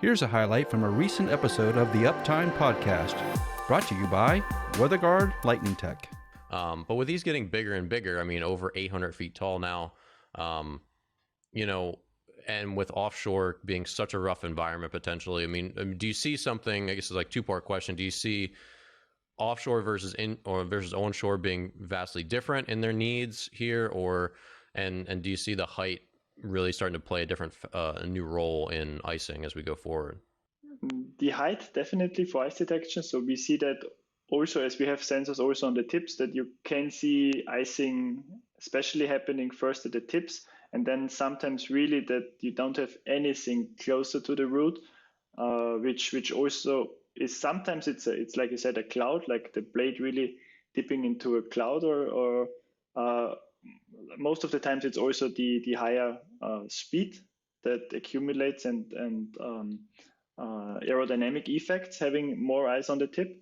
Here's a highlight from a recent episode of the Uptime Podcast, brought to you by WeatherGuard Lightning Tech. But with these getting bigger and bigger, I mean, over 800 feet tall now, and with offshore being such a rough environment potentially, I mean, do you see something, I guess it's like two-part question, do you see offshore versus onshore being vastly different in their needs here, and do you see the height really starting to play a new role in icing as we go forward? The height definitely for ice detection. So we see that also as we have sensors also on the tips, that you can see icing especially happening first at the tips, and then sometimes really that you don't have anything closer to the root, which also is sometimes it's like you said, a cloud, like the blade really dipping into a cloud, or most of the times it's also the higher speed that accumulates and aerodynamic effects having more ice on the tip.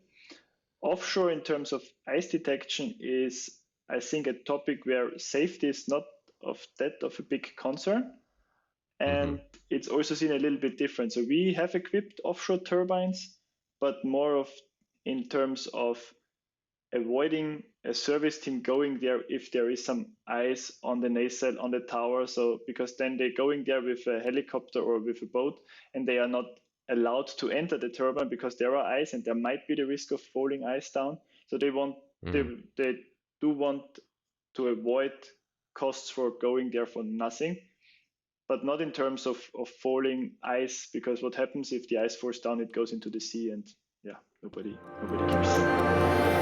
Offshore, in terms of ice detection, is, I think, a topic where safety is not of a big concern. And it's also seen a little bit different. So we have equipped offshore turbines, but more of in terms of avoiding a service team going there if there is some ice on the nacelle, on the tower. So because then they're going there with a helicopter or with a boat, and they are not allowed to enter the turbine because there are ice and there might be the risk of falling ice down. So they do want to avoid costs for going there for nothing, but not in terms of falling ice, because what happens if the ice falls down, it goes into the sea, and nobody cares.